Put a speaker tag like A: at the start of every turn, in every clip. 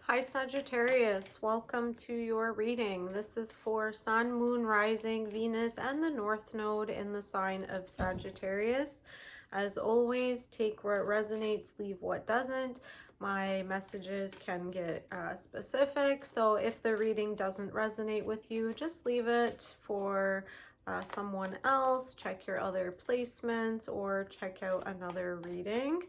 A: Hi Sagittarius, welcome to your reading. This is for Sun, Moon, Rising, Venus, and the North Node in the sign of Sagittarius. As always, take what resonates, leave what doesn't. My messages can get specific, so if the reading doesn't resonate with you, just leave it for someone else. Check your other placements or check out another reading.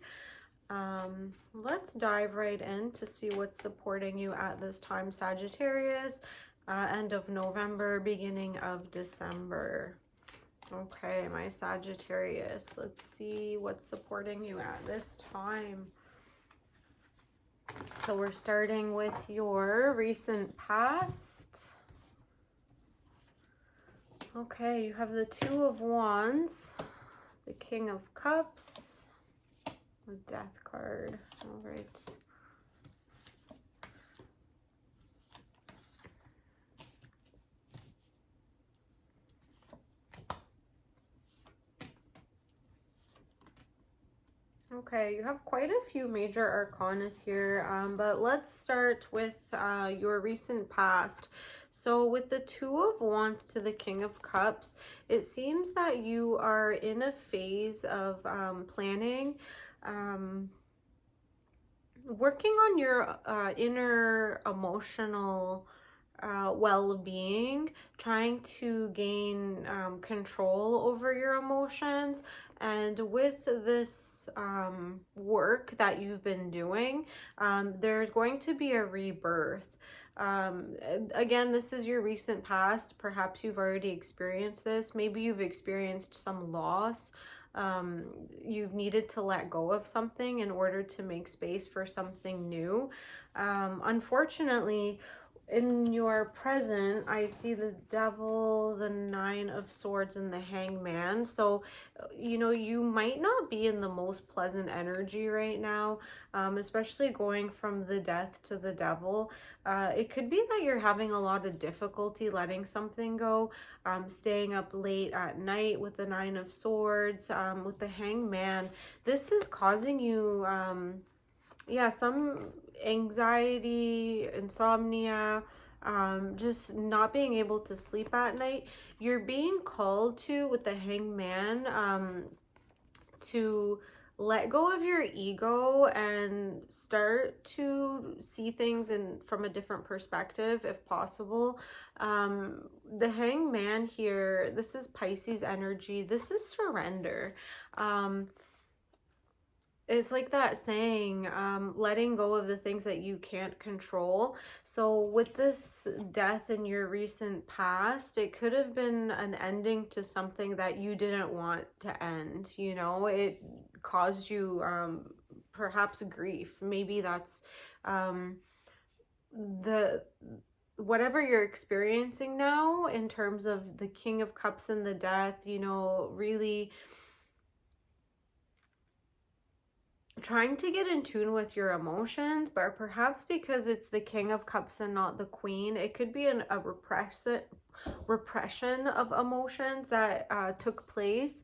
A: Let's dive right in to see what's supporting you at this time, Sagittarius. End of November, beginning of December. Okay, my Sagittarius, let's see what's supporting you at this time. So we're starting with your recent past. Okay, you have the Two of Wands, the King of Cups, the Death card. All right. Okay, you have quite a few major arcanas here, but let's start with your recent past. So with the Two of Wands to the King of Cups, it seems that you are in a phase of planning, working on your inner emotional well-being, trying to gain control over your emotions. And with this work that you've been doing, there's going to be a rebirth. Again, this is your recent past. Perhaps you've already experienced this. Maybe you've experienced some loss. You've needed to let go of something in order to make space for something new. Unfortunately, in your present, I see the Devil, the Nine of Swords, and the Hangman. So, you know, you might not be in the most pleasant energy right now, especially going from the Death to the Devil. It could be that you're having a lot of difficulty letting something go, staying up late at night with the Nine of Swords, with the Hangman. This is causing you, yeah, some anxiety, insomnia, just not being able to sleep at night. You're being called to, with the Hangman, to let go of your ego and start to see things from a different perspective if possible. The Hangman here, this is Pisces energy. This is surrender. It's like that saying, letting go of the things that you can't control. So with this death in your recent past, it could have been an ending to something that you didn't want to end. You know, it caused you perhaps grief. Maybe that's the whatever you're experiencing now in terms of the King of Cups and the death, you know, really trying to get in tune with your emotions, but perhaps because it's the King of Cups and not the Queen, it could be a repression of emotions that took place.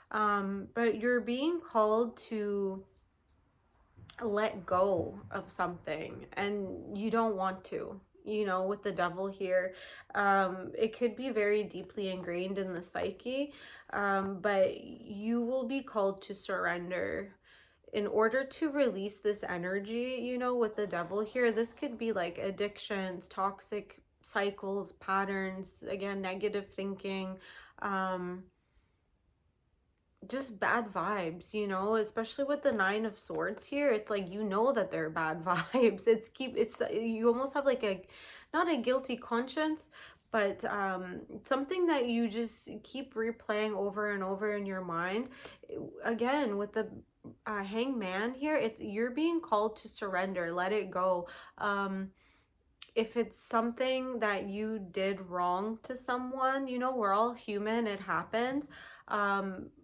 A: But you're being called to let go of something and you don't want to. You know, with the Devil here, it could be very deeply ingrained in the psyche, but you will be called to surrender in order to release this energy. You know, with the Devil here, this could be like addictions, toxic cycles, patterns, again, negative thinking, just bad vibes, you know, especially with the Nine of Swords here. It's like, you know that they're bad vibes. It's you almost have like a, not a guilty conscience, but something that you just keep replaying over and over in your mind. Again, with the Hangman here, you're being called to surrender, let it go. If it's something that you did wrong to someone, you know, we're all human, it happens.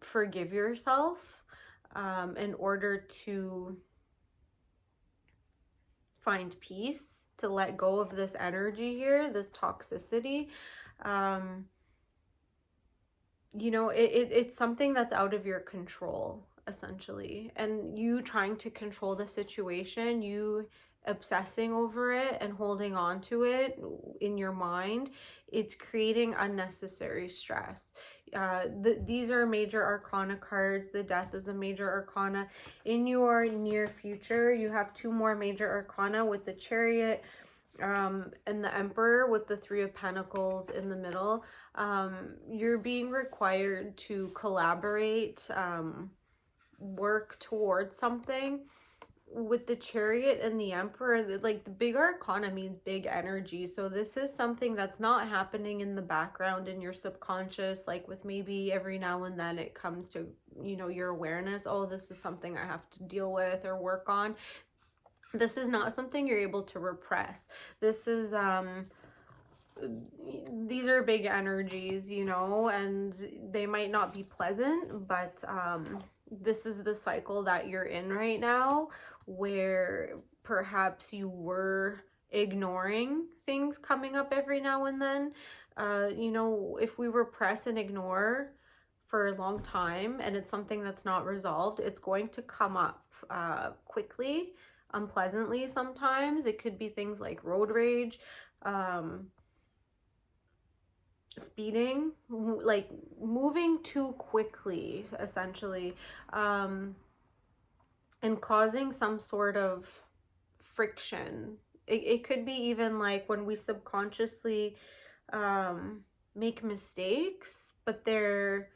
A: Forgive yourself in order to find peace, to let go of this energy here, this toxicity. You know, it's something that's out of your control, essentially. And you trying to control the situation, you obsessing over it and holding on to it in your mind, it's creating unnecessary stress. These are major arcana cards. The Death is a major arcana. In your near future, you have two more major arcana with the Chariot and the Emperor with the Three of Pentacles in the middle. You're being required to collaborate, work towards something. With the Chariot and the Emperor, like the big arcana means big energy. So this is something that's not happening in the background in your subconscious, like with maybe every now and then it comes to, you know, your awareness. Oh, this is something I have to deal with or work on. This is not something you're able to repress. This is these are big energies, you know, and they might not be pleasant, but this is the cycle that you're in right now, where perhaps you were ignoring things coming up every now and then. You know, if we repress and ignore for a long time and it's something that's not resolved, it's going to come up quickly, unpleasantly sometimes. It could be things like road rage, speeding, like moving too quickly, essentially, and causing some sort of friction. It could be even like when we subconsciously make mistakes, but they're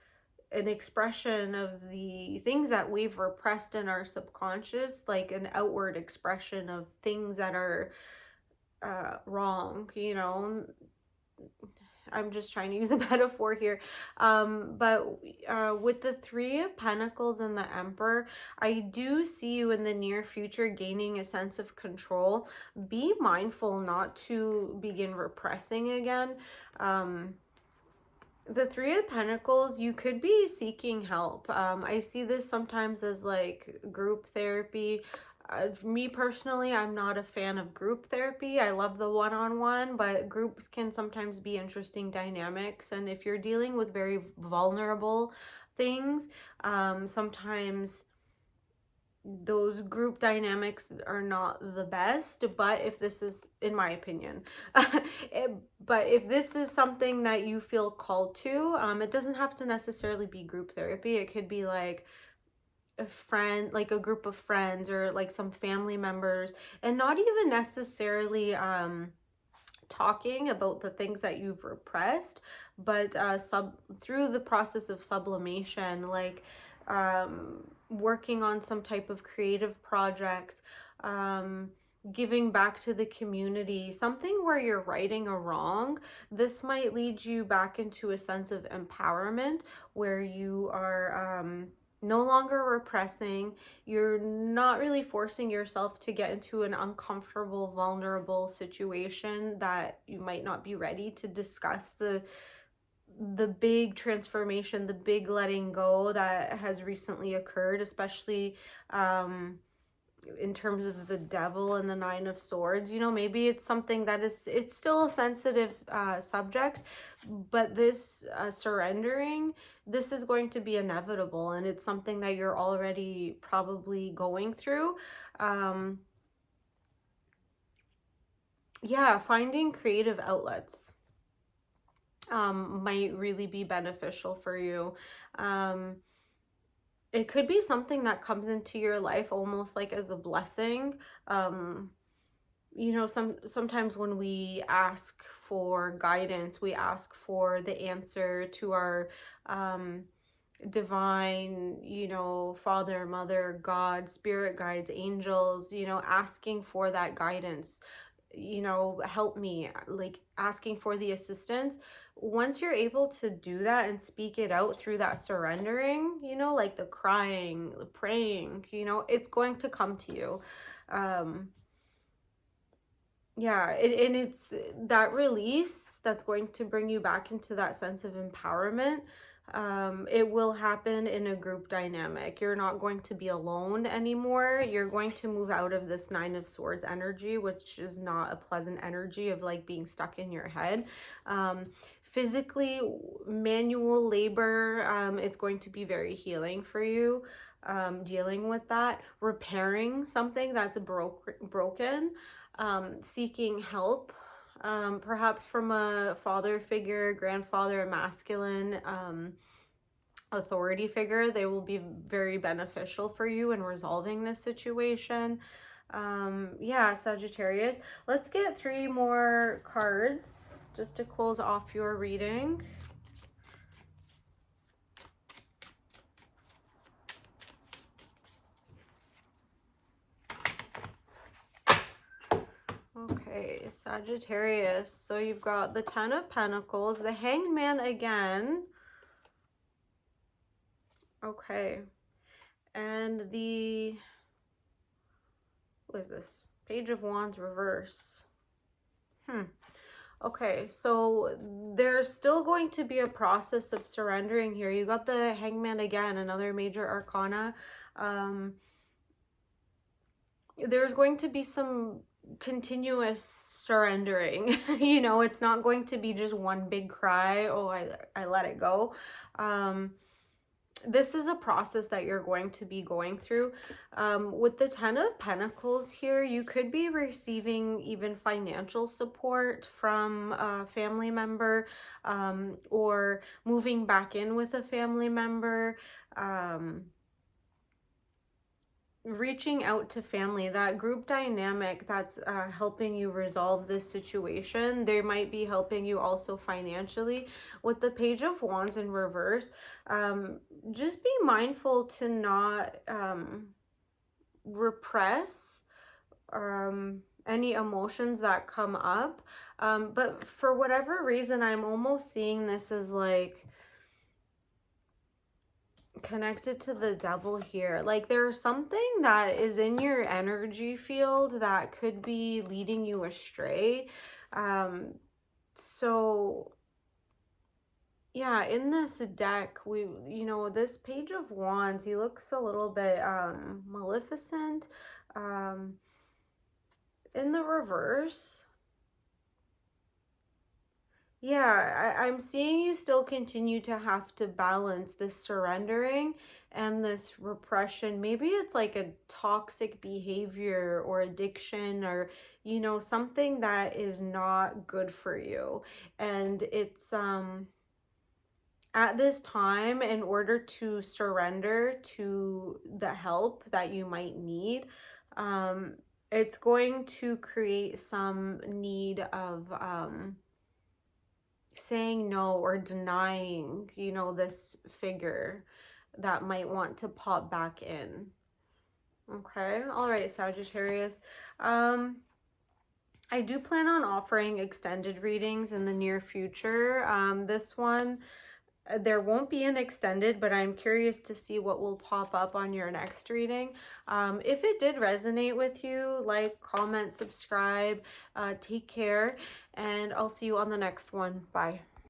A: an expression of the things that we've repressed in our subconscious, like an outward expression of things that are wrong, you know. I'm just trying to use a metaphor here. But with the Three of Pentacles and the Emperor, I do see you in the near future gaining a sense of control. Be mindful not to begin repressing again. The Three of Pentacles, you could be seeking help. I see this sometimes as like group therapy. Me personally, I'm not a fan of group therapy. I love the one-on-one, but groups can sometimes be interesting dynamics. And if you're dealing with very vulnerable things, sometimes those group dynamics are not the best. But if this is, in my opinion, but if this is something that you feel called to, it doesn't have to necessarily be group therapy. It could be like a friend, like a group of friends, or like some family members, and not even necessarily talking about the things that you've repressed, but through the process of sublimation, like working on some type of creative project, giving back to the community, something where you're righting a wrong. This might lead you back into a sense of empowerment, where you are no longer repressing. You're not really forcing yourself to get into an uncomfortable, vulnerable situation that you might not be ready to discuss the big transformation, the big letting go that has recently occurred, especially in terms of the Devil and the Nine of Swords. You know, maybe it's something that it's still a sensitive subject, but this surrendering, this is going to be inevitable, and it's something that you're already probably going through. Yeah, finding creative outlets might really be beneficial for you. It could be something that comes into your life almost like as a blessing. You know, sometimes when we ask for guidance, we ask for the answer to our divine, you know, Father, Mother, God, spirit guides, angels, you know, asking for that guidance, you know, help me, like asking for the assistance. Once you're able to do that and speak it out through that surrendering, you know, like the crying, the praying, you know, it's going to come to you. Yeah, and it's that release that's going to bring you back into that sense of empowerment. It will happen in a group dynamic. You're not going to be alone anymore. You're going to move out of this Nine of Swords energy, which is not a pleasant energy of like being stuck in your head. Physically, manual labor is going to be very healing for you. dealing with that, repairing something that's broken, seeking help, perhaps from a father figure, grandfather, a masculine authority figure. They will be very beneficial for you in resolving this situation. Yeah, Sagittarius. Let's get 3 more cards just to close off your reading. Okay, Sagittarius. So you've got the 10 of Pentacles, the Hanged Man again. Okay. And the, what is this? Page of Wands reverse. Okay, so there's still going to be a process of surrendering here. You got the Hangman again, another major arcana. There's going to be some continuous surrendering. You know, it's not going to be just one big cry, oh, I let it go. This is a process that you're going to be going through. With the 10 of Pentacles here, you could be receiving even financial support from a family member, or moving back in with a family member, reaching out to family, that group dynamic that's helping you resolve this situation. They might be helping you also financially. With the Page of Wands in reverse, just be mindful to not repress any emotions that come up. But for whatever reason, I'm almost seeing this as like connected to the Devil here. Like there's something that is in your energy field that could be leading you astray. So yeah, in this deck, you know, this Page of Wands, he looks a little bit maleficent. In the reverse, yeah, I'm seeing you still continue to have to balance this surrendering and this repression. Maybe it's like a toxic behavior or addiction, or, you know, something that is not good for you. And it's, at this time, in order to surrender to the help that you might need, it's going to create some need of, saying no or denying, you know, this figure that might want to pop back in. Okay, all right, Sagittarius. I do plan on offering extended readings in the near future. This one, there won't be an extended, but I'm curious to see what will pop up on your next reading. If it did resonate with you, like, comment, subscribe, take care, and I'll see you on the next one. Bye.